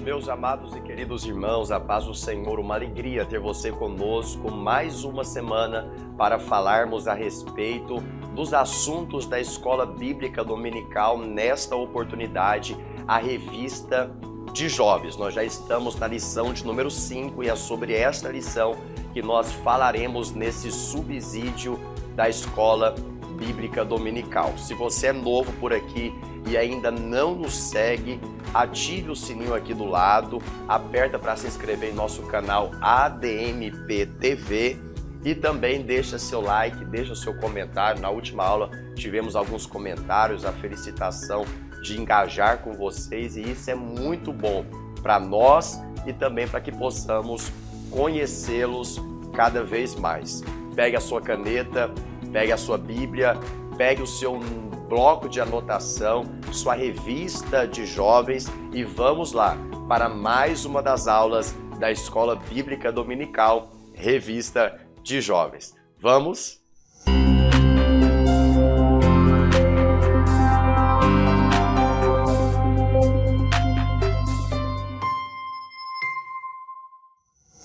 Meus amados e queridos irmãos, a paz do Senhor, uma alegria ter você conosco mais uma semana para falarmos a respeito dos assuntos da Escola Bíblica Dominical, nesta oportunidade, a revista de jovens. Nós já estamos na lição de número 5 e é sobre esta lição que nós falaremos nesse subsídio da Escola Bíblica Dominical. Se você é novo por aqui e ainda não nos segue, ative o sininho aqui do lado, aperta para se inscrever em nosso canal ADMP TV e também deixa seu like, deixa seu comentário. Na última aula tivemos alguns comentários, a felicitação de engajar com vocês e isso é muito bom para nós e também para que possamos conhecê-los cada vez mais. Pegue a sua caneta, pegue a sua Bíblia, pegue o seu bloco de anotação, sua revista de jovens e vamos lá para mais uma das aulas da Escola Bíblica Dominical, Revista de Jovens. Vamos?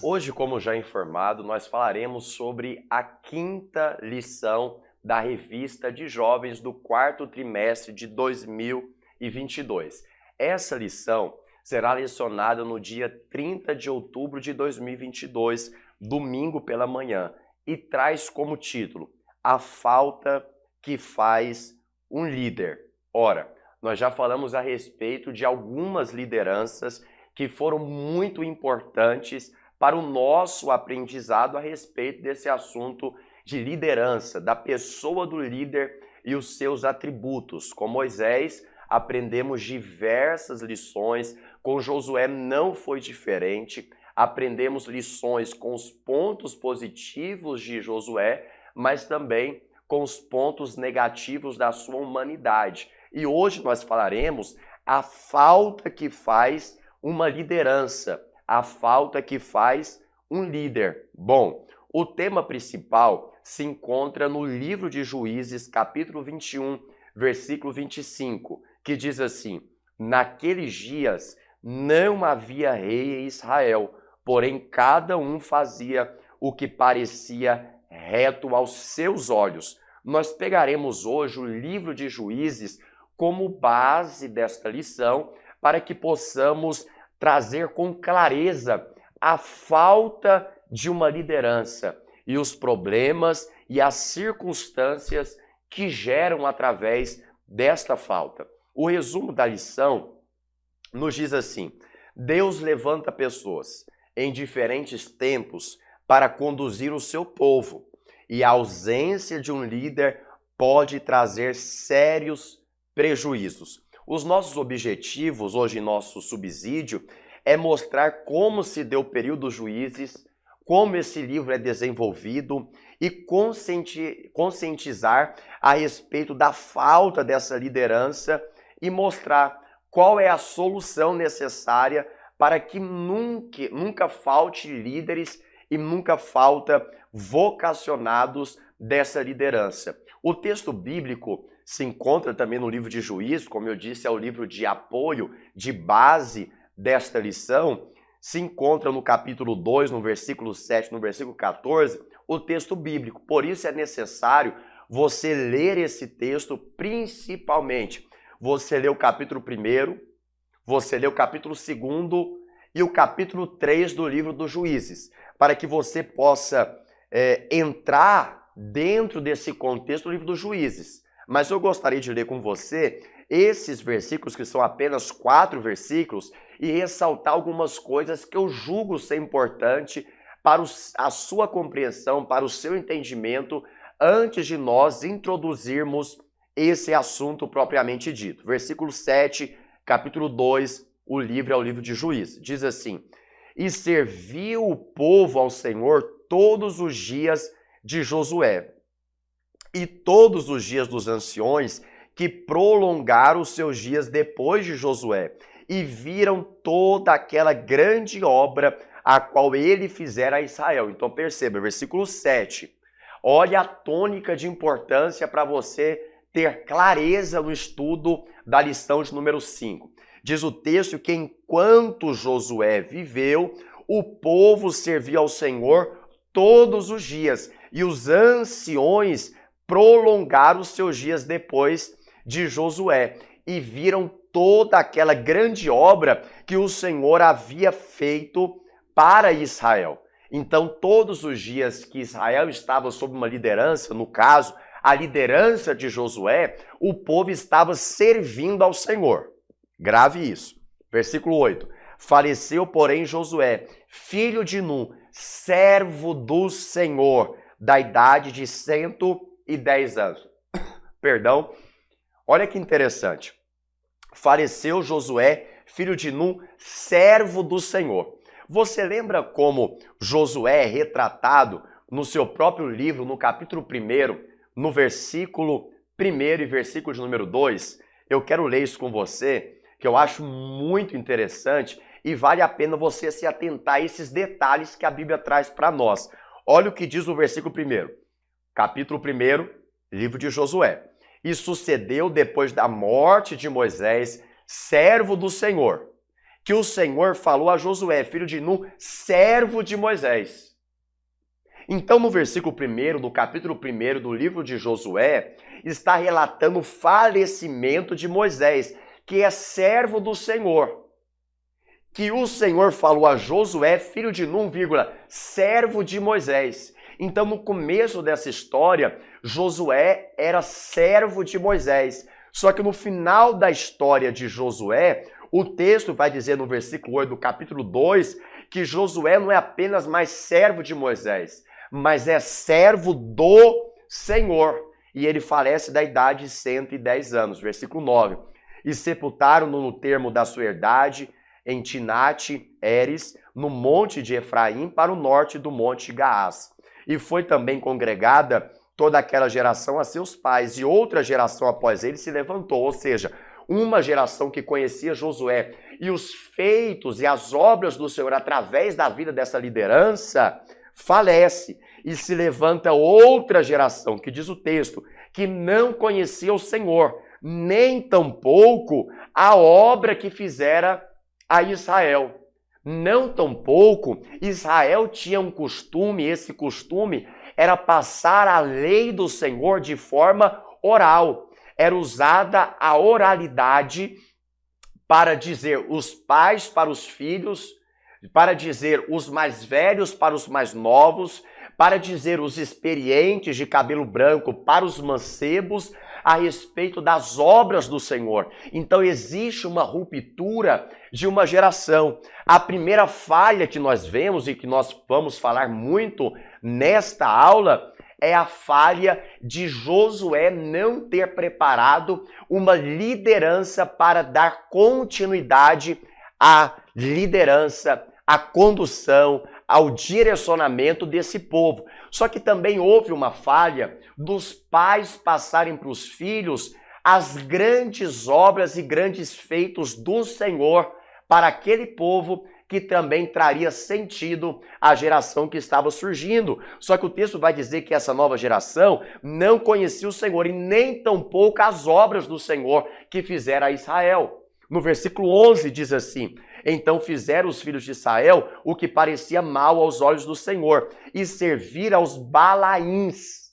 Hoje, como já informado, nós falaremos sobre a quinta lição da Revista de Jovens do quarto trimestre de 2022. Essa lição será lecionada no dia 30 de outubro de 2022, domingo pela manhã, e traz como título A Falta que Faz um Líder. Ora, nós já falamos a respeito de algumas lideranças que foram muito importantes para o nosso aprendizado a respeito desse assunto de liderança, da pessoa do líder e os seus atributos. Com Moisés, aprendemos diversas lições, com Josué não foi diferente, aprendemos lições com os pontos positivos de Josué, mas também com os pontos negativos da sua humanidade. E hoje nós falaremos a falta que faz uma liderança, a falta que faz um líder. Bom, o tema principal se encontra no livro de Juízes, capítulo 21, versículo 25, que diz assim: Naqueles dias não havia rei em Israel, porém cada um fazia o que parecia reto aos seus olhos. Nós pegaremos hoje o livro de Juízes como base desta lição para que possamos trazer com clareza a falta de uma liderança e os problemas e as circunstâncias que geram através desta falta. O resumo da lição nos diz assim: Deus levanta pessoas em diferentes tempos para conduzir o seu povo, e a ausência de um líder pode trazer sérios prejuízos. Os nossos objetivos hoje em nosso subsídio é mostrar como se deu o período dos juízes, como esse livro é desenvolvido e conscientizar a respeito da falta dessa liderança e mostrar qual é a solução necessária para que nunca falte líderes e nunca falta vocacionados dessa liderança. O texto bíblico se encontra também no livro de Juízes, como eu disse, é o livro de apoio, de base desta lição. Se encontra no capítulo 2, no versículo 7, no versículo 14, o texto bíblico. Por isso é necessário você ler esse texto, principalmente. Você lê o capítulo 1, você lê o capítulo 2 e o capítulo 3 do livro dos Juízes, para que você possa entrar dentro desse contexto do livro dos Juízes. Mas eu gostaria de ler com você esses versículos, que são apenas 4 versículos, e ressaltar algumas coisas que eu julgo ser importante para a sua compreensão, para o seu entendimento, antes de nós introduzirmos esse assunto propriamente dito. Versículo 7, capítulo 2, o livro é o livro de Juízes. Diz assim: E serviu o povo ao Senhor todos os dias de Josué, e todos os dias dos anciões que prolongaram os seus dias depois de Josué, e viram toda aquela grande obra a qual ele fizera a Israel. Então perceba, versículo 7. Olha a tônica de importância para você ter clareza no estudo da lição de número 5. Diz o texto que enquanto Josué viveu, o povo servia ao Senhor todos os dias, e os anciões prolongaram os seus dias depois de Josué, e viram toda aquela grande obra que o Senhor havia feito para Israel. Então, todos os dias que Israel estava sob uma liderança, no caso, a liderança de Josué, o povo estava servindo ao Senhor. Grave isso. Versículo 8. Faleceu, porém, Josué, filho de Nun, servo do Senhor, da idade de 110 anos. Perdão. Olha que interessante. Faleceu Josué, filho de Nun, servo do Senhor. Você lembra como Josué é retratado no seu próprio livro, no capítulo 1, no versículo 1 e versículo de número 2? Eu quero ler isso com você, que eu acho muito interessante e vale a pena você se atentar a esses detalhes que a Bíblia traz para nós. Olha o que diz o versículo 1, capítulo 1, livro de Josué. E sucedeu depois da morte de Moisés, servo do Senhor, que o Senhor falou a Josué, filho de Nun, servo de Moisés. Então, no versículo 1 do capítulo 1 do livro de Josué, está relatando o falecimento de Moisés, que é servo do Senhor. Que o Senhor falou a Josué, filho de Nun, servo de Moisés. Então, no começo dessa história, Josué era servo de Moisés. Só que no final da história de Josué, o texto vai dizer no versículo 8 do capítulo 2 que Josué não é apenas mais servo de Moisés, mas é servo do Senhor. E ele falece da idade de 110 anos. Versículo 9. E sepultaram-no no termo da sua herdade, em Tinate-Heres, no monte de Efraim, para o norte do monte Gaás. E foi também congregada toda aquela geração a seus pais, e outra geração após ele se levantou, ou seja, uma geração que conhecia Josué e os feitos e as obras do Senhor através da vida dessa liderança, falece. E se levanta outra geração, que diz o texto, que não conhecia o Senhor, nem tampouco a obra que fizera a Israel. Não tampouco Israel tinha um costume, esse costume era passar a lei do Senhor de forma oral. Era usada a oralidade para dizer os pais para os filhos, para dizer os mais velhos para os mais novos, para dizer os experientes de cabelo branco para os mancebos a respeito das obras do Senhor. Então existe uma ruptura de uma geração. A primeira falha que nós vemos e que nós vamos falar muito nesta aula é a falha de Josué não ter preparado uma liderança para dar continuidade à liderança, à condução, ao direcionamento desse povo. Só que também houve uma falha dos pais passarem para os filhos as grandes obras e grandes feitos do Senhor para aquele povo que também traria sentido à geração que estava surgindo. Só que o texto vai dizer que essa nova geração não conhecia o Senhor e nem tampouco as obras do Senhor que fizera a Israel. No versículo 11 diz assim: então fizeram os filhos de Israel o que parecia mal aos olhos do Senhor e serviram aos Balaíns.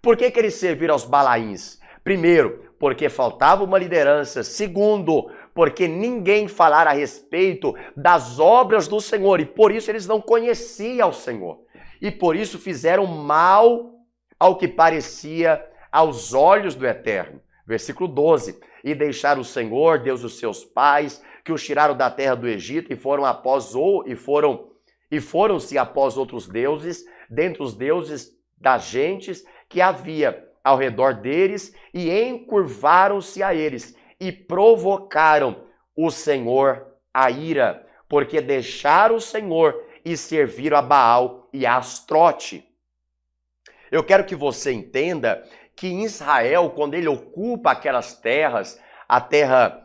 Por que eles serviram aos Balaíns? Primeiro, porque faltava uma liderança. Segundo, porque ninguém falara a respeito das obras do Senhor e por isso eles não conheciam o Senhor. E por isso fizeram mal ao que parecia aos olhos do Eterno. Versículo 12. E deixaram o Senhor, Deus dos seus pais, que os tiraram da terra do Egito e foram-se após outros deuses, dentre os deuses das gentes que havia ao redor deles, e encurvaram-se a eles e provocaram o Senhor a ira, porque deixaram o Senhor e serviram a Baal e a Astrote. Eu quero que você entenda que em Israel, quando ele ocupa aquelas terras, a terra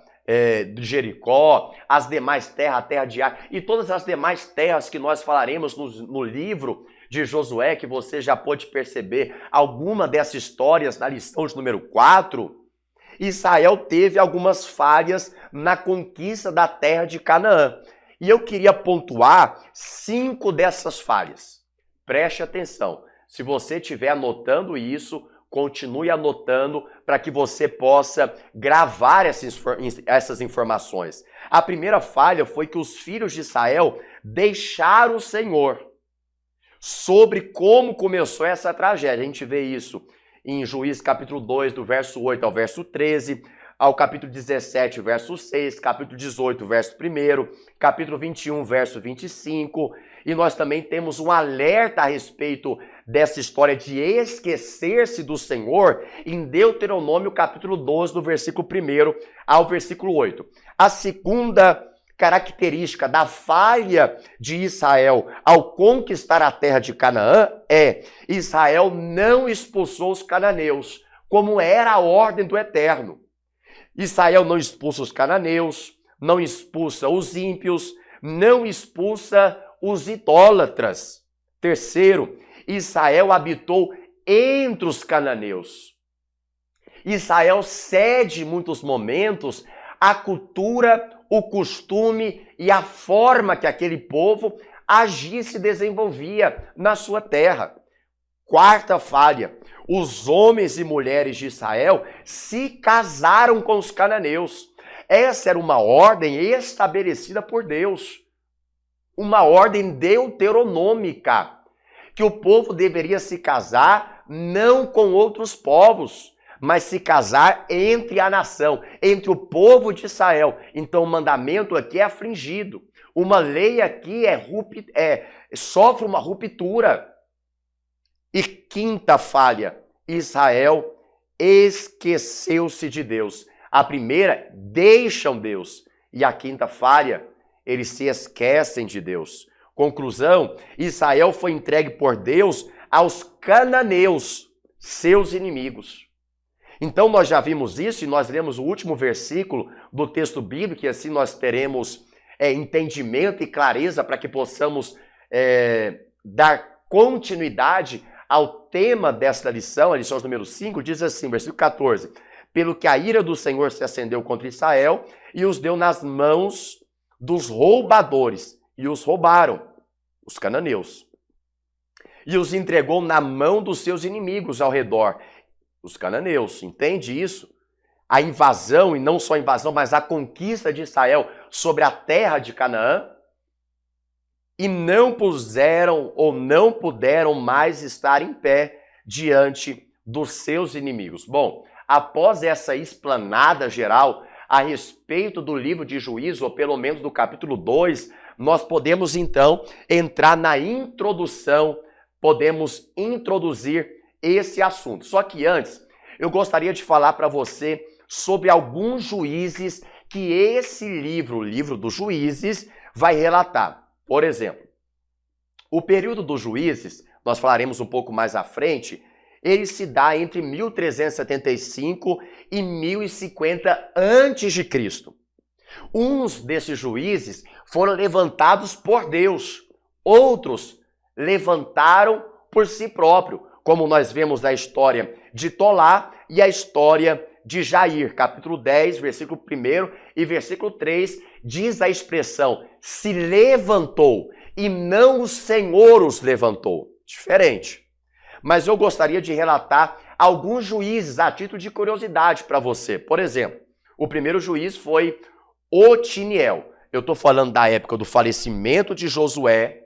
de Jericó, as demais terras, a terra de Ar, e todas as demais terras que nós falaremos no livro de Josué, que você já pode perceber alguma dessas histórias na lição de número 4, Israel teve algumas falhas na conquista da terra de Canaã. E eu queria pontuar 5 dessas falhas. Preste atenção. Se você estiver anotando isso, continue anotando para que você possa gravar essas informações. A primeira falha foi que os filhos de Israel deixaram o Senhor. Sobre como começou essa tragédia. A gente vê isso em Juízes capítulo 2, do verso 8 ao verso 13, ao capítulo 17, verso 6, capítulo 18, verso 1, capítulo 21, verso 25, e nós também temos um alerta a respeito dessa história de esquecer-se do Senhor em Deuteronômio capítulo 12, do versículo 1 ao versículo 8. A segunda característica da falha de Israel ao conquistar a terra de Canaã é: Israel não expulsou os cananeus, como era a ordem do Eterno. Israel não expulsa os cananeus, não expulsa os ímpios, não expulsa os idólatras. Terceiro, Israel habitou entre os cananeus. Israel cede em muitos momentos a cultura, o costume e a forma que aquele povo agia e se desenvolvia na sua terra. Quarta falha, os homens e mulheres de Israel se casaram com os cananeus. Essa era uma ordem estabelecida por Deus, uma ordem deuteronômica, que o povo deveria se casar não com outros povos, mas se casar entre a nação, entre o povo de Israel. Então o mandamento aqui é afligido. Uma lei aqui sofre uma ruptura. E quinta falha, Israel esqueceu-se de Deus. A primeira, deixam Deus. E a quinta falha, eles se esquecem de Deus. Conclusão, Israel foi entregue por Deus aos cananeus, seus inimigos. Então nós já vimos isso e nós lemos o último versículo do texto bíblico e assim nós teremos entendimento e clareza para que possamos dar continuidade ao tema desta lição, a lição número 5, diz assim, versículo 14: pelo que a ira do Senhor se acendeu contra Israel e os deu nas mãos dos roubadores, e os roubaram, os cananeus, e os entregou na mão dos seus inimigos ao redor, os cananeus. Entende isso? A invasão, e não só a invasão, mas a conquista de Israel sobre a terra de Canaã, e não puseram ou não puderam mais estar em pé diante dos seus inimigos. Bom, após essa explanada geral a respeito do livro de Juízes, ou pelo menos do capítulo 2, nós podemos então entrar na introdução, podemos introduzir esse assunto. Só que antes, eu gostaria de falar para você sobre alguns juízes que esse livro, o livro dos Juízes, vai relatar. Por exemplo, o período dos Juízes, nós falaremos um pouco mais à frente, ele se dá entre 1375 e 1050 a.C. Uns desses juízes foram levantados por Deus, outros levantaram por si próprio, como nós vemos na história de Tolá e a história de Jair, capítulo 10, versículo 1 e versículo 3, diz a expressão, se levantou, e não o Senhor os levantou. Diferente. Mas eu gostaria de relatar alguns juízes a título de curiosidade para você. Por exemplo, o primeiro juiz foi Otiniel. Eu estou falando da época do falecimento de Josué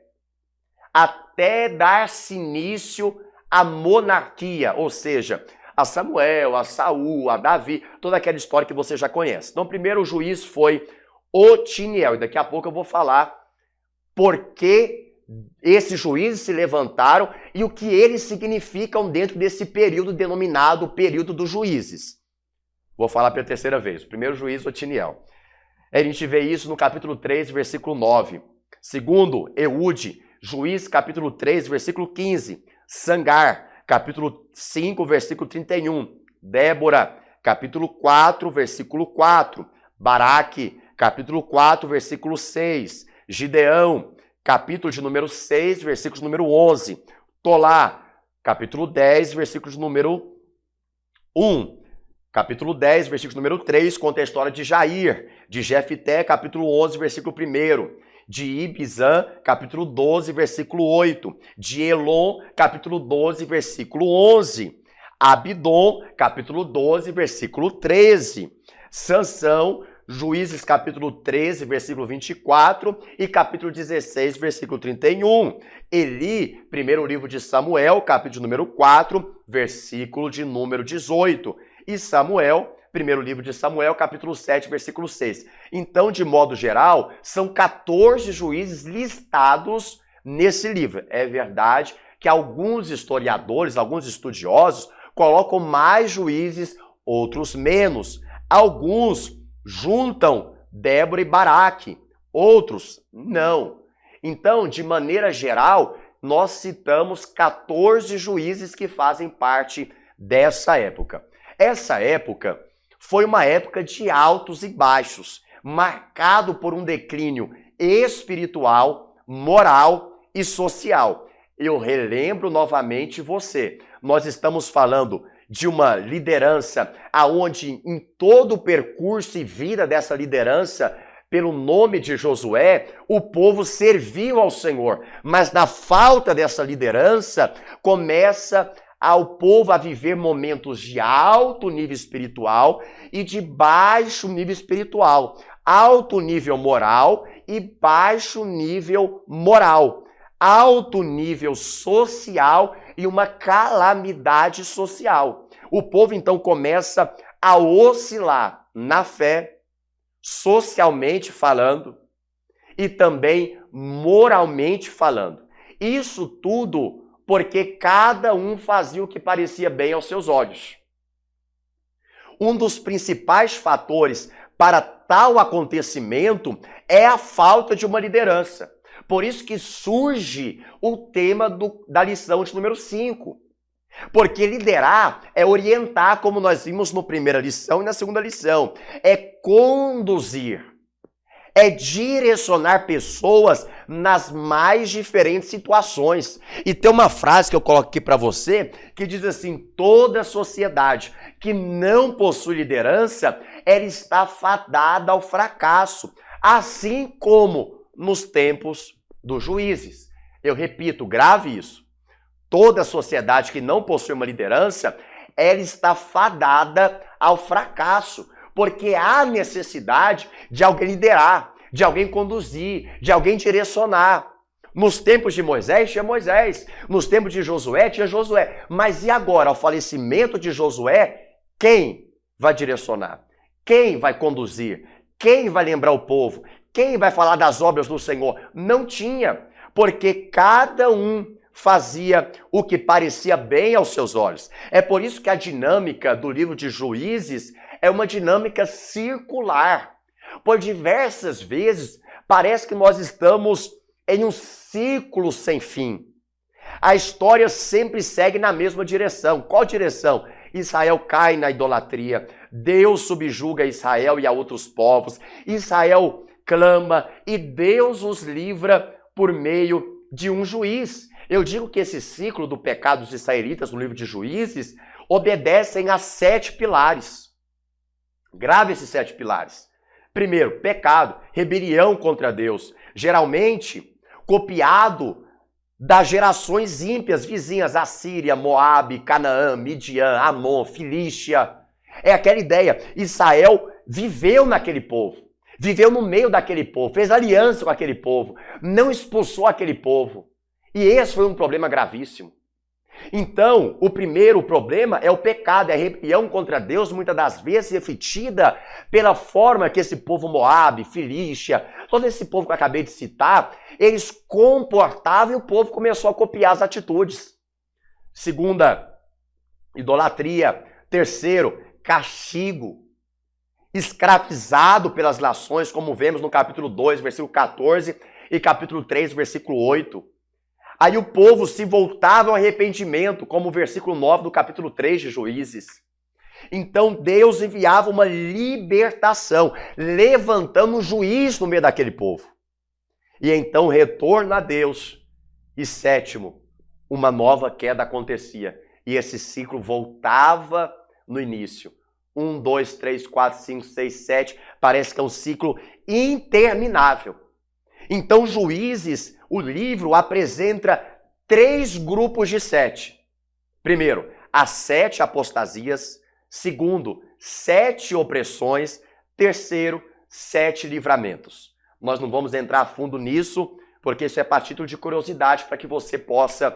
até dar-se início à monarquia, ou seja, a Samuel, a Saul, a Davi, toda aquela história que você já conhece. Então, o primeiro juiz foi Otiniel, e daqui a pouco eu vou falar por que esses juízes se levantaram e o que eles significam dentro desse período denominado período dos juízes. Vou falar pela terceira vez. O primeiro juiz, Otiniel. A gente vê isso no capítulo 3, versículo 9. Segundo, Eude, juiz, capítulo 3, versículo 15. Sangar, capítulo 5, versículo 31. Débora, capítulo 4, versículo 4. Baraque, capítulo 4, versículo 6. Gideão, capítulo de número 6, versículo de número 11. Tolá, capítulo 10, versículo de número 1. Capítulo 10, versículo número 3, conta a história de Jair, de Jefté, capítulo 11, versículo 1, de Ibizã, capítulo 12, versículo 8, de Elon, capítulo 12, versículo 11, Abidom, capítulo 12, versículo 13, Sansão, Juízes, capítulo 13, versículo 24 e capítulo 16, versículo 31. Eli, primeiro livro de Samuel, capítulo número 4, versículo de número 18. E Samuel, primeiro livro de Samuel, capítulo 7, versículo 6. Então, de modo geral, são 14 juízes listados nesse livro. É verdade que alguns historiadores, alguns estudiosos, colocam mais juízes, outros menos. Alguns juntam Débora e Baraque, outros não. Então, de maneira geral, nós citamos 14 juízes que fazem parte dessa época. Essa época foi uma época de altos e baixos, marcado por um declínio espiritual, moral e social. Eu relembro novamente você, nós estamos falando de uma liderança aonde em todo o percurso e vida dessa liderança, pelo nome de Josué, o povo serviu ao Senhor, mas na falta dessa liderança, começa ao povo a viver momentos de alto nível espiritual e de baixo nível espiritual, alto nível moral e baixo nível moral, alto nível social e uma calamidade social. O povo então começa a oscilar na fé, socialmente falando e também moralmente falando. Isso tudo porque cada um fazia o que parecia bem aos seus olhos. Um dos principais fatores para tal acontecimento é a falta de uma liderança. Por isso que surge o tema da lição de número 5. Porque liderar é orientar, como nós vimos na primeira lição e na segunda lição. É conduzir. É direcionar pessoas nas mais diferentes situações. E tem uma frase que eu coloco aqui para você que diz assim: toda sociedade que não possui liderança, ela está fadada ao fracasso. Assim como nos tempos dos juízes. Eu repito, grave isso. Toda sociedade que não possui uma liderança, ela está fadada ao fracasso, porque há necessidade de alguém liderar, de alguém conduzir, de alguém direcionar. Nos tempos de Moisés, tinha Moisés. Nos tempos de Josué, tinha Josué. Mas e agora, ao falecimento de Josué, quem vai direcionar? Quem vai conduzir? Quem vai lembrar o povo? Quem vai falar das obras do Senhor? Não tinha, porque cada um fazia o que parecia bem aos seus olhos. É por isso que a dinâmica do livro de Juízes é uma dinâmica circular. Por diversas vezes, parece que nós estamos em um ciclo sem fim. A história sempre segue na mesma direção. Qual direção? Israel cai na idolatria, Deus subjuga Israel e a outros povos, Israel clama e Deus os livra por meio de um juiz. Eu digo que esse ciclo do pecado dos israelitas no livro de Juízes obedecem a 7 pilares. Grave esses 7 pilares. Primeiro, pecado, rebelião contra Deus, geralmente copiado das gerações ímpias vizinhas, Assíria, Moabe, Canaã, Midian, Amon, Filístia. É aquela ideia, Israel viveu naquele povo, viveu no meio daquele povo, fez aliança com aquele povo, não expulsou aquele povo. E esse foi um problema gravíssimo. Então, o primeiro problema é o pecado, é a rebelião contra Deus, muitas das vezes refletida pela forma que esse povo Moabe, Filístia, todo esse povo que eu acabei de citar, eles comportavam e o povo começou a copiar as atitudes. Segunda, idolatria. Terceiro, castigo. Escravizado pelas nações, como vemos no capítulo 2, versículo 14 e capítulo 3, versículo 8. Aí o povo se voltava ao arrependimento, como o versículo 9 do capítulo 3 de Juízes. Então Deus enviava uma libertação, levantando um juiz no meio daquele povo. E então retorno a Deus. E sétimo, uma nova queda acontecia. E esse ciclo voltava no início. 1, 2, 3, 4, 5, 6, 7. Parece que é um ciclo interminável. Então, Juízes, o livro apresenta 3 grupos de 7. Primeiro, as 7 apostasias. Segundo, 7 opressões. Terceiro, 7 livramentos. Nós não vamos entrar a fundo nisso, porque isso é para título de curiosidade, para que você possa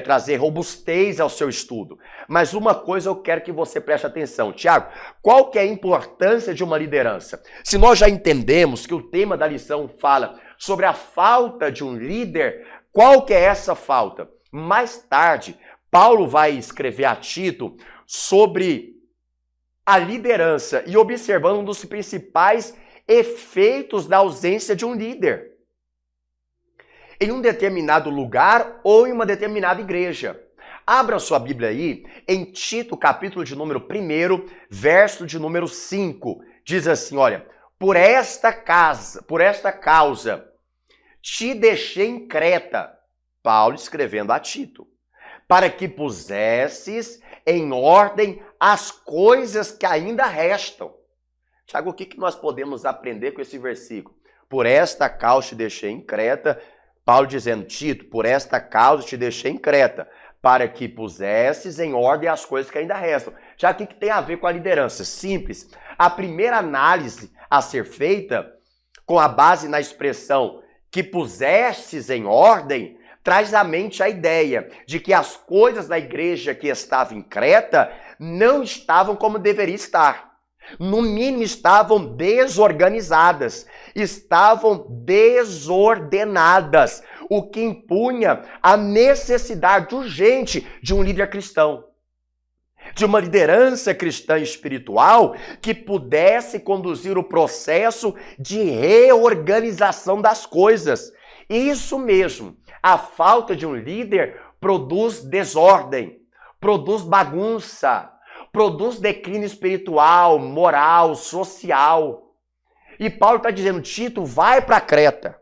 trazer robustez ao seu estudo. Mas uma coisa eu quero que você preste atenção. Tiago, qual que é a importância de uma liderança? Se nós já entendemos que o tema da lição fala sobre a falta de um líder, qual que é essa falta? Mais tarde, Paulo vai escrever a Tito sobre a liderança e observando um dos principais efeitos da ausência de um líder em um determinado lugar ou em uma determinada igreja. Abra sua Bíblia aí em Tito, capítulo de número 1, verso de número 5. Diz assim, olha, por esta causa, te deixei em Creta, Paulo escrevendo a Tito, para que pusesses em ordem as coisas que ainda restam. Tiago, o que nós podemos aprender com esse versículo? Por esta causa te deixei em Creta, Paulo dizendo, Tito, por esta causa te deixei em Creta, para que pusesses em ordem as coisas que ainda restam. Já o que tem a ver com a liderança? Simples. A primeira análise a ser feita, com a base na expressão que pusesses em ordem, traz à mente a ideia de que as coisas da igreja que estava em Creta não estavam como deveria estar. No mínimo, estavam desorganizadas, estavam desordenadas, o que impunha a necessidade urgente de um líder cristão, de uma liderança cristã espiritual que pudesse conduzir o processo de reorganização das coisas. Isso mesmo, a falta de um líder produz desordem, produz bagunça, produz declínio espiritual, moral, social. E Paulo está dizendo, Tito, vai para Creta.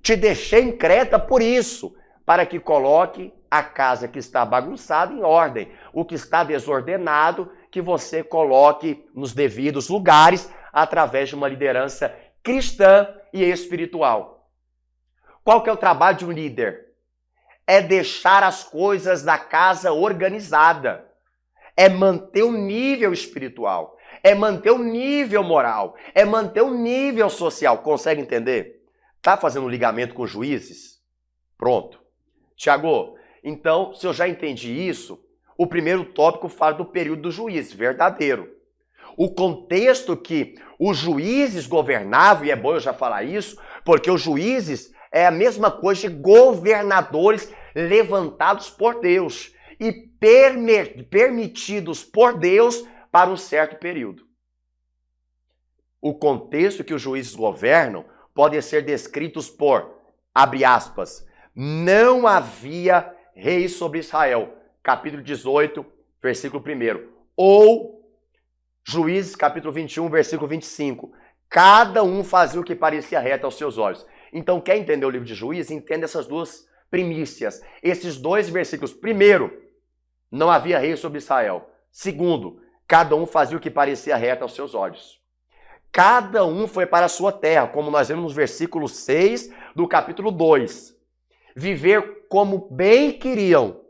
Te deixei em Creta por isso, para que coloque a casa que está bagunçada em ordem. O que está desordenado, que você coloque nos devidos lugares, através de uma liderança cristã e espiritual. Qual que é o trabalho de um líder? É deixar as coisas da casa organizada. É manter o nível espiritual, é manter o nível moral, é manter o nível social. Consegue entender? Tá fazendo um ligamento com Juízes? Pronto. Tiago, então, se eu já entendi isso, o primeiro tópico fala do período do Juízes, verdadeiro. O contexto que os juízes governavam, e é bom eu já falar isso, porque os juízes é a mesma coisa de governadores levantados por Deus e permitidos por Deus para um certo período. O contexto que os juízes governam pode ser descritos por, abre aspas, não havia rei sobre Israel, capítulo 18, versículo 1, ou Juízes, capítulo 21, versículo 25, cada um fazia o que parecia reto aos seus olhos. Então, quer entender o livro de Juízes? Entenda essas duas primícias, esses 2 versículos. Primeiro, não havia rei sobre Israel. Segundo, cada um fazia o que parecia reto aos seus olhos. Cada um foi para a sua terra, como nós vemos no versículo 6 do capítulo 2. Viver como bem queriam,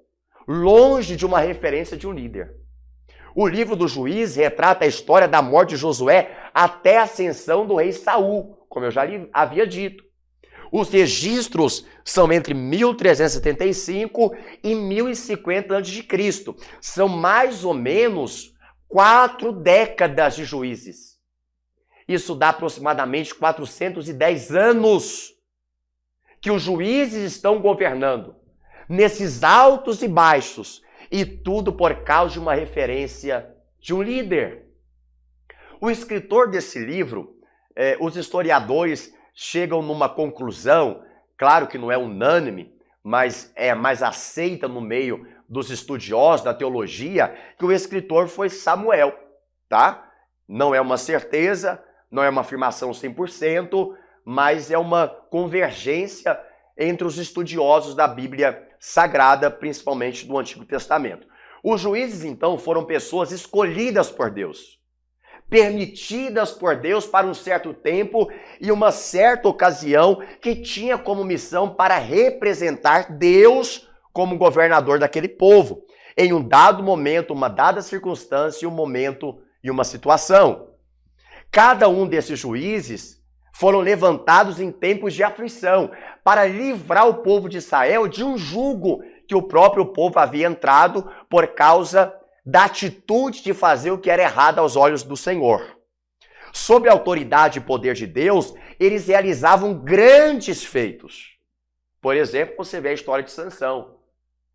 longe de uma referência de um líder. O livro do Juízes retrata a história da morte de Josué até a ascensão do rei Saul, como eu já havia dito. Os registros são entre 1375 e 1050 a.C. São mais ou menos 4 décadas de juízes. Isso dá aproximadamente 410 anos que os juízes estão governando, nesses altos e baixos, e tudo por causa de uma referência de um líder. O escritor desse livro, os historiadores chegam numa conclusão, claro que não é unânime, mas é mais aceita no meio dos estudiosos da teologia, que o escritor foi Samuel, tá? Não é uma certeza, não é uma afirmação 100%, mas é uma convergência entre os estudiosos da Bíblia Sagrada, principalmente do Antigo Testamento. Os juízes, então, foram pessoas escolhidas por Deus, permitidas por Deus para um certo tempo e uma certa ocasião, que tinha como missão para representar Deus como governador daquele povo, em um dado momento, uma dada circunstância, um momento e uma situação. Cada um desses juízes foram levantados em tempos de aflição para livrar o povo de Israel de um jugo que o próprio povo havia entrado por causa da atitude de fazer o que era errado aos olhos do Senhor. Sob a autoridade e poder de Deus, eles realizavam grandes feitos. Por exemplo, você vê a história de Sansão.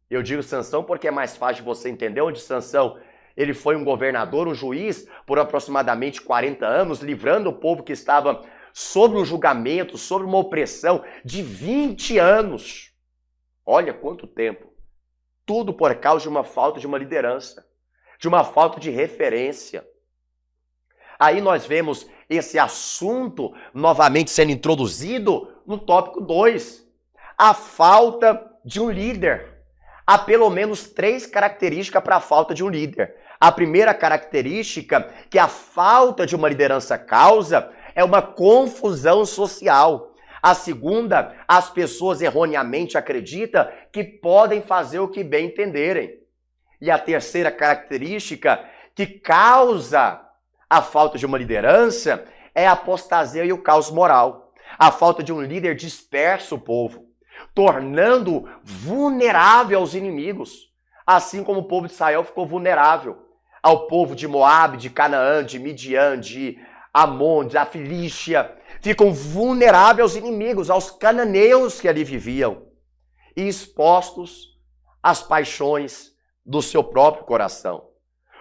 Eu digo Sansão porque é mais fácil de você entender onde Sansão, ele foi um governador, um juiz, por aproximadamente 40 anos, livrando o povo que estava sob um julgamento, sob uma opressão de 20 anos. Olha quanto tempo. Tudo por causa de uma falta de uma liderança, de uma falta de referência. Aí nós vemos esse assunto novamente sendo introduzido no tópico 2. A falta de um líder. Há pelo menos 3 características para a falta de um líder. A primeira característica que a falta de uma liderança causa é uma confusão social. A segunda, as pessoas erroneamente acreditam que podem fazer o que bem entenderem. E a terceira característica que causa a falta de uma liderança é a apostasia e o caos moral. A falta de um líder dispersa o povo, tornando vulnerável aos inimigos, assim como o povo de Israel ficou vulnerável ao povo de Moabe, de Canaã, de Midian, de Amon, da Filístia. Ficam vulneráveis aos inimigos, aos cananeus que ali viviam, e expostos às paixões do seu próprio coração.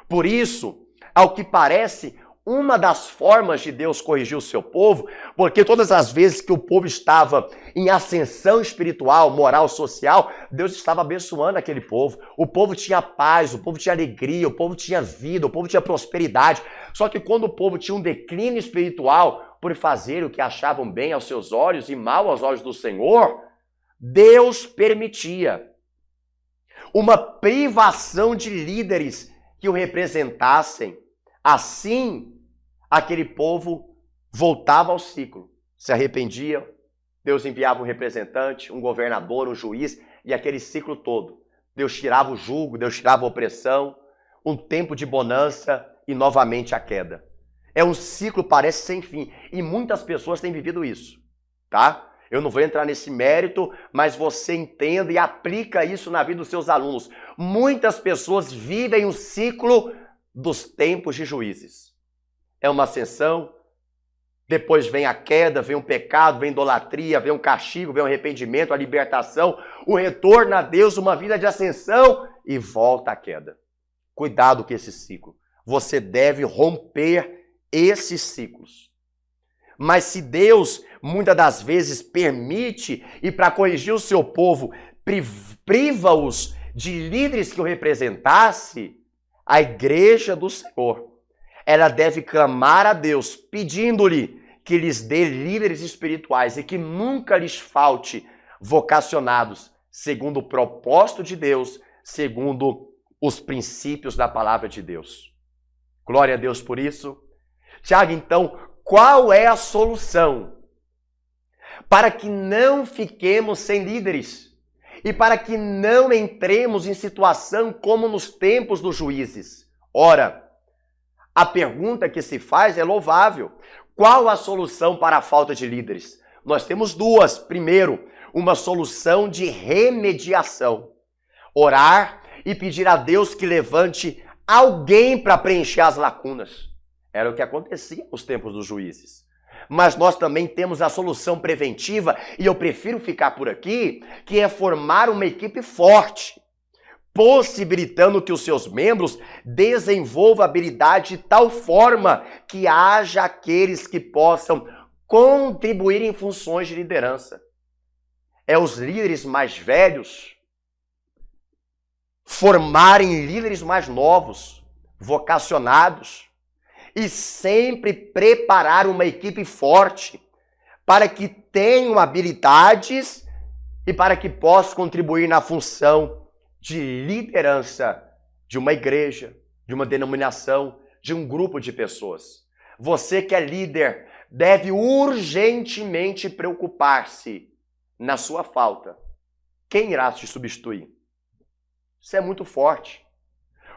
Por isso, ao que parece, uma das formas de Deus corrigir o seu povo, porque todas as vezes que o povo estava em ascensão espiritual, moral, social, Deus estava abençoando aquele povo. O povo tinha paz, o povo tinha alegria, o povo tinha vida, o povo tinha prosperidade. Só que quando o povo tinha um declínio espiritual, por fazer o que achavam bem aos seus olhos e mal aos olhos do Senhor, Deus permitia uma privação de líderes que o representassem. Assim, aquele povo voltava ao ciclo, se arrependia, Deus enviava um representante, um governador, um juiz, e aquele ciclo todo. Deus tirava o jugo, Deus tirava a opressão, um tempo de bonança e novamente a queda. É um ciclo, parece sem fim, e muitas pessoas têm vivido isso, tá? Eu não vou entrar nesse mérito, mas você entenda e aplica isso na vida dos seus alunos. Muitas pessoas vivem um ciclo dos tempos de juízes. É uma ascensão, depois vem a queda, vem um pecado, vem idolatria, vem um castigo, vem um arrependimento, a libertação, o retorno a Deus, uma vida de ascensão e volta a queda. Cuidado com esse ciclo. Você deve romper esses ciclos. Mas se Deus, muitas das vezes, permite e para corrigir o seu povo, priva-os de líderes que o representasse, a igreja do Senhor, ela deve clamar a Deus, pedindo-lhe que lhes dê líderes espirituais e que nunca lhes falte vocacionados, segundo o propósito de Deus, segundo os princípios da palavra de Deus. Glória a Deus por isso. Tiago, então, qual é a solução para que não fiquemos sem líderes e para que não entremos em situação como nos tempos dos juízes? Ora, a pergunta que se faz é louvável. Qual a solução para a falta de líderes? Nós temos duas. Primeiro, uma solução de remediação. Orar e pedir a Deus que levante alguém para preencher as lacunas. Era o que acontecia nos tempos dos juízes. Mas nós também temos a solução preventiva, e eu prefiro ficar por aqui, que é formar uma equipe forte, possibilitando que os seus membros desenvolvam habilidade de tal forma que haja aqueles que possam contribuir em funções de liderança. É os líderes mais velhos formarem líderes mais novos, vocacionados, e sempre preparar uma equipe forte para que tenham habilidades e para que possam contribuir na função de liderança de uma igreja, de uma denominação, de um grupo de pessoas. Você que é líder deve urgentemente preocupar-se na sua falta. Quem irá te substituir? Isso é muito forte.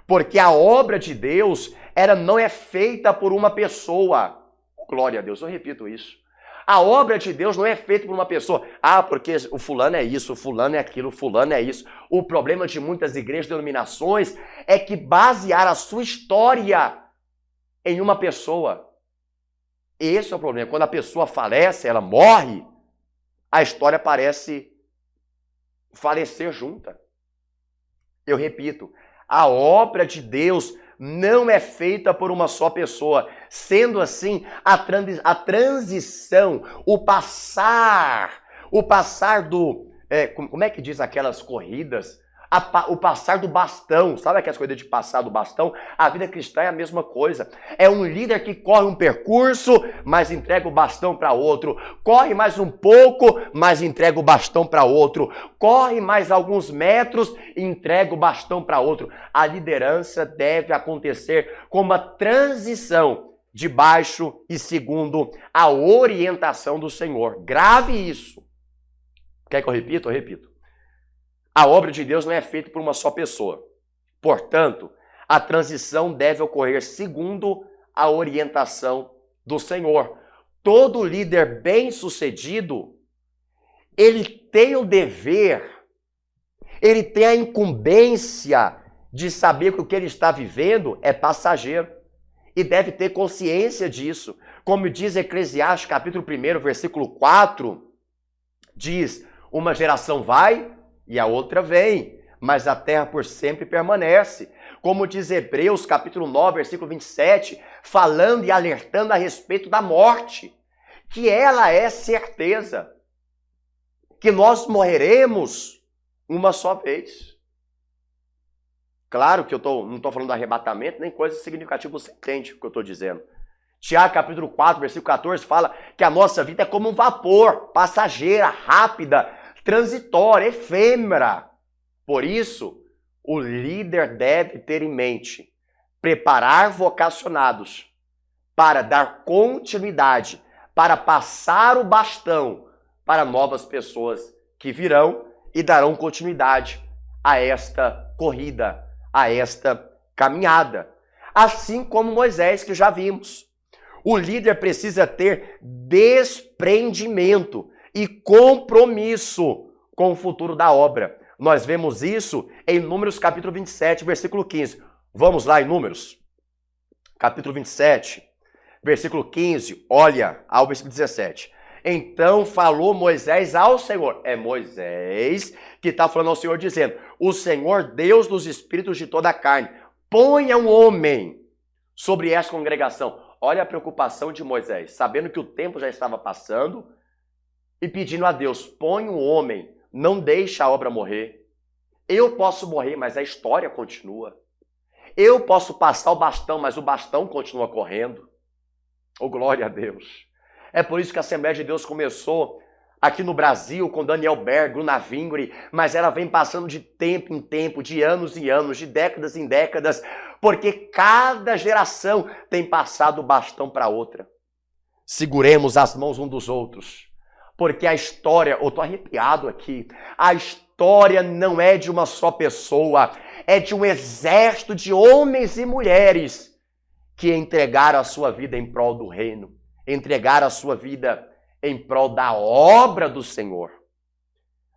Porque a obra de Deus, ela não é feita por uma pessoa. Glória a Deus, eu repito isso. A obra de Deus não é feita por uma pessoa. Ah, porque o fulano é isso, o fulano é aquilo, o fulano é isso. O problema de muitas igrejas e denominações é que basear a sua história em uma pessoa. Esse é o problema. Quando a pessoa falece, ela morre, a história parece falecer junta. Eu repito, a obra de Deus não é feita por uma só pessoa. Sendo assim, a transição, o passar do... como é que diz aquelas corridas? O passar do bastão, sabe aquelas coisas de passar do bastão? A vida cristã é a mesma coisa. É um líder que corre um percurso, mas entrega o bastão para outro. Corre mais um pouco, mas entrega o bastão para outro. Corre mais alguns metros e entrega o bastão para outro. A liderança deve acontecer com uma transição debaixo e segundo a orientação do Senhor. Grave isso. Quer que eu repita? Eu repito. A obra de Deus não é feita por uma só pessoa. Portanto, a transição deve ocorrer segundo a orientação do Senhor. Todo líder bem-sucedido, ele tem o dever, ele tem a incumbência de saber que o que ele está vivendo é passageiro. E deve ter consciência disso. Como diz Eclesiastes capítulo 1, versículo 4, diz, uma geração vai e a outra vem, mas a terra por sempre permanece. Como diz Hebreus capítulo 9, versículo 27, falando e alertando a respeito da morte, que ela é certeza, que nós morreremos uma só vez. Claro que não estou falando de arrebatamento, nem coisa significativa, você entende o que eu estou dizendo. Tiago capítulo 4, versículo 14, fala que a nossa vida é como um vapor, passageira, rápida, transitória, efêmera. Por isso, o líder deve ter em mente preparar vocacionados para dar continuidade, para passar o bastão para novas pessoas que virão e darão continuidade a esta corrida, a esta caminhada. Assim como Moisés, que já vimos. O líder precisa ter desprendimento e compromisso com o futuro da obra. Nós vemos isso em Números capítulo 27, versículo 15. Vamos lá em Números, capítulo 27, versículo 15, olha ao versículo 17. Então falou Moisés ao Senhor. É Moisés que está falando ao Senhor dizendo, o Senhor Deus dos espíritos de toda a carne, ponha um homem sobre esta congregação. Olha a preocupação de Moisés, sabendo que o tempo já estava passando e pedindo a Deus, põe um homem, não deixe a obra morrer. Eu posso morrer, mas a história continua. Eu posso passar o bastão, mas o bastão continua correndo. Oh, glória a Deus. É por isso que a Assembleia de Deus começou aqui no Brasil com Daniel Berg, Bruna Vingre, mas ela vem passando de tempo em tempo, de anos em anos, de décadas em décadas, porque cada geração tem passado o bastão para outra. Seguremos as mãos um dos outros, porque a história, eu estou arrepiado aqui, a história não é de uma só pessoa, é de um exército de homens e mulheres que entregaram a sua vida em prol do reino, entregaram a sua vida em prol da obra do Senhor.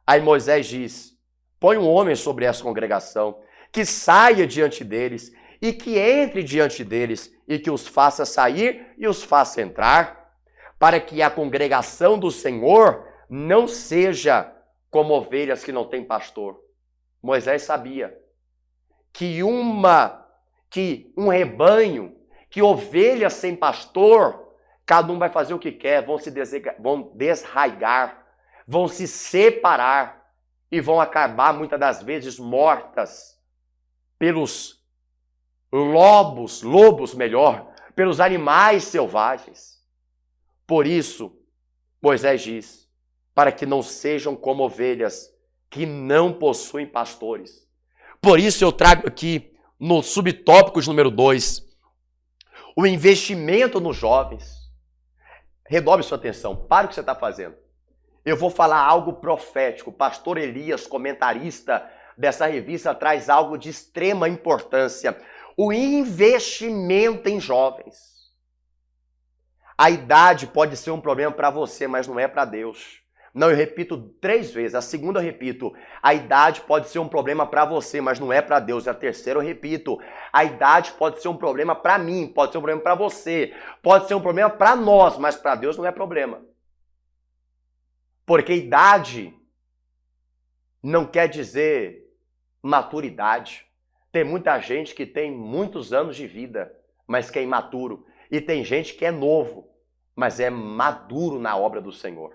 Aí Moisés diz, põe um homem sobre essa congregação, que saia diante deles e que entre diante deles e que os faça sair e os faça entrar, para que a congregação do Senhor não seja como ovelhas que não têm pastor. Moisés sabia que um rebanho, que ovelhas sem pastor, cada um vai fazer o que quer, vão desraigar, vão se separar e vão acabar muitas das vezes mortas pelos lobos, pelos animais selvagens. Por isso, Moisés diz, para que não sejam como ovelhas que não possuem pastores. Por isso eu trago aqui no subtópico de número 2, o investimento nos jovens. Redobre sua atenção, para o que você está fazendo. Eu vou falar algo profético. Pastor Elias, comentarista dessa revista, traz algo de extrema importância. O investimento em jovens. A idade pode ser um problema para você, mas não é para Deus. Não, eu repito 3 vezes. A segunda eu repito. A idade pode ser um problema para você, mas não é para Deus. A terceira eu repito. A idade pode ser um problema para mim, pode ser um problema para você, pode ser um problema para nós, mas para Deus não é problema. Porque idade não quer dizer maturidade. Tem muita gente que tem muitos anos de vida, mas que é imaturo. E tem gente que é novo, mas é maduro na obra do Senhor.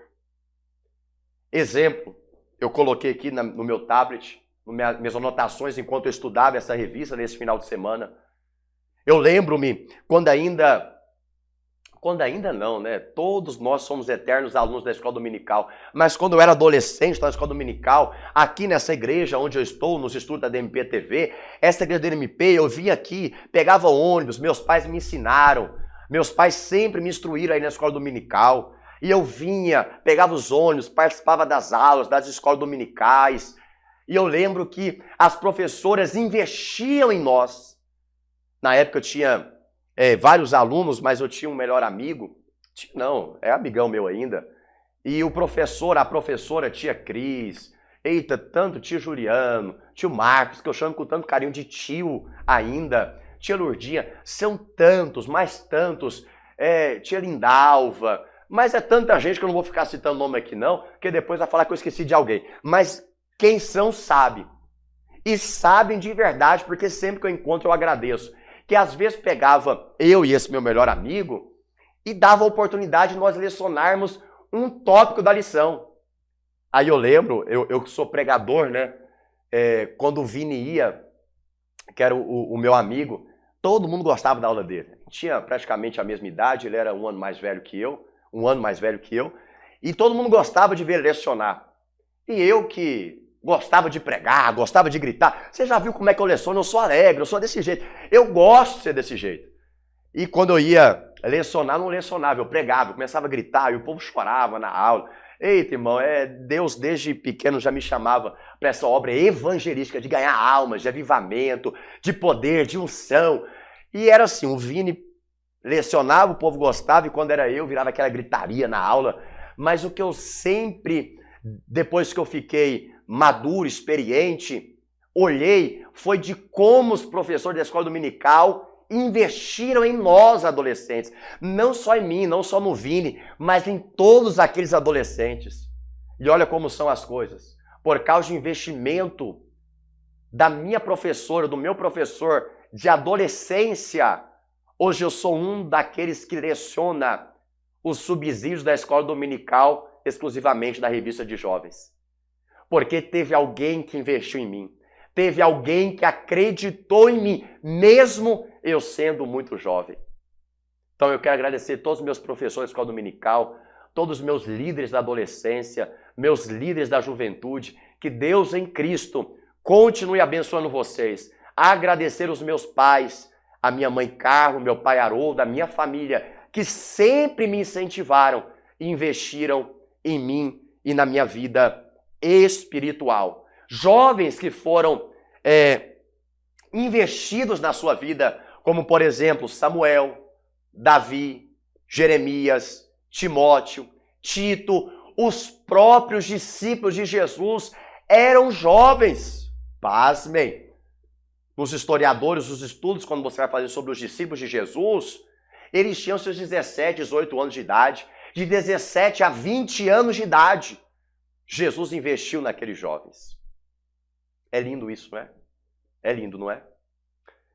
Exemplo, eu coloquei aqui no meu tablet, nas minhas anotações enquanto eu estudava essa revista nesse final de semana. Eu lembro-me, quando ainda não, né? Todos nós somos eternos alunos da escola dominical. Mas quando eu era adolescente na escola dominical, aqui nessa igreja onde eu estou, nos estudos da DMP TV, essa igreja da DMP, eu vinha aqui, pegava ônibus, meus pais me ensinaram. Meus pais sempre me instruíram aí na escola dominical. E eu vinha, pegava os ônibus, participava das aulas, das escolas dominicais. E eu lembro que as professoras investiam em nós. Na época eu tinha vários alunos, mas eu tinha um melhor amigo. Não, é amigão meu ainda. E a professora, tia Cris, eita, tanto tio Juliano, tio Marcos, que eu chamo com tanto carinho de tio ainda, tia Lourdinha, são tantos, mais tantos, tia Lindalva, mas é tanta gente que eu não vou ficar citando nome aqui não, porque depois vai falar que eu esqueci de alguém. Mas quem são sabe. E sabem de verdade, porque sempre que eu encontro eu agradeço. Que às vezes pegava eu e esse meu melhor amigo e dava a oportunidade de nós lecionarmos um tópico da lição. Aí eu lembro, eu que sou pregador, né? Quando o Vini ia, que era o meu amigo, todo mundo gostava da aula dele. Tinha praticamente a mesma idade, ele era um ano mais velho que eu, e todo mundo gostava de ver ele lecionar. E eu que gostava de pregar, gostava de gritar. Você já viu como é que eu leciono? Eu sou alegre, eu sou desse jeito. Eu gosto de ser desse jeito. E quando eu ia lecionar, não lecionava, eu pregava, eu começava a gritar e o povo chorava na aula. Eita, irmão, Deus desde pequeno já me chamava para essa obra evangelística de ganhar almas, de avivamento, de poder, de unção. E era assim, o Vini lecionava, o povo gostava, e quando era eu, virava aquela gritaria na aula. Mas o que eu sempre, depois que eu fiquei maduro, experiente, olhei, foi de como os professores da escola dominical investiram em nós, adolescentes. Não só em mim, não só no Vini, mas em todos aqueles adolescentes. E olha como são as coisas. Por causa de investimento da minha professora, do meu professor de adolescência, hoje eu sou um daqueles que leciona os subsídios da escola dominical exclusivamente da revista de jovens. Porque teve alguém que investiu em mim. Teve alguém que acreditou em mim, mesmo eu sendo muito jovem. Então eu quero agradecer todos os meus professores da escola dominical, todos os meus líderes da adolescência, meus líderes da juventude. Que Deus em Cristo continue abençoando vocês. Agradecer os meus pais, a minha mãe Carla, meu pai Haroldo, a minha família, que sempre me incentivaram e investiram em mim e na minha vida espiritual. Jovens que foram investidos na sua vida, como por exemplo Samuel, Davi, Jeremias, Timóteo, Tito, os próprios discípulos de Jesus eram jovens. Pasmem. Nos historiadores, os estudos, quando você vai fazer sobre os discípulos de Jesus, eles tinham seus 17, 18 anos de idade, de 17 a 20 anos de idade. Jesus investiu naqueles jovens. É lindo isso, não é? É lindo, não é?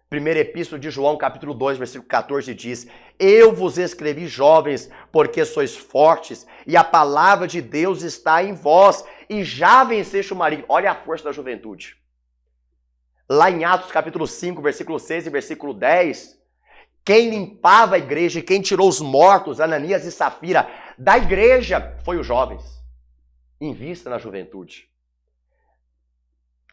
Primeira epístola de João, capítulo 2, versículo 14 diz: Eu vos escrevi, jovens, porque sois fortes, e a palavra de Deus está em vós, e já venceste o maligno. Olha a força da juventude. Lá em Atos, capítulo 5, versículo 6 e versículo 10, quem limpava a igreja e quem tirou os mortos, Ananias e Safira, da igreja, foi os jovens. Invista na juventude.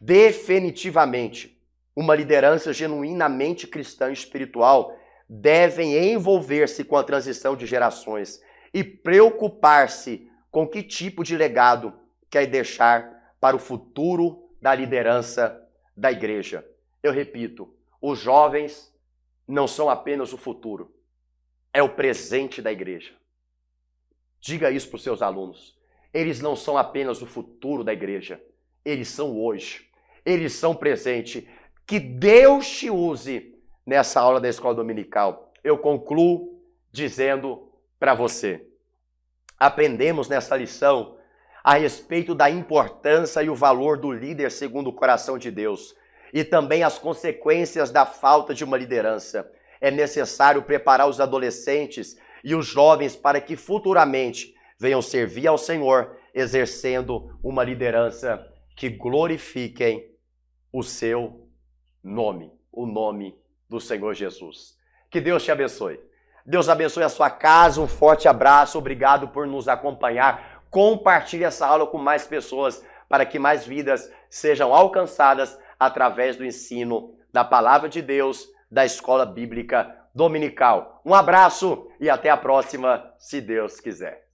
Definitivamente, uma liderança genuinamente cristã e espiritual, devem envolver-se com a transição de gerações e preocupar-se com que tipo de legado quer deixar para o futuro da liderança da igreja. Eu repito, os jovens não são apenas o futuro, é o presente da igreja. Diga isso para os seus alunos. Eles não são apenas o futuro da igreja, eles são hoje, eles são presente. Que Deus te use nessa aula da escola dominical. Eu concluo dizendo para você, aprendemos nessa lição a respeito da importância e o valor do líder segundo o coração de Deus e também as consequências da falta de uma liderança. É necessário preparar os adolescentes e os jovens para que futuramente venham servir ao Senhor, exercendo uma liderança que glorifiquem o seu nome, o nome do Senhor Jesus. Que Deus te abençoe. Deus abençoe a sua casa, um forte abraço, obrigado por nos acompanhar. Compartilhe essa aula com mais pessoas para que mais vidas sejam alcançadas através do ensino da Palavra de Deus, da Escola Bíblica Dominical. Um abraço e até a próxima, se Deus quiser.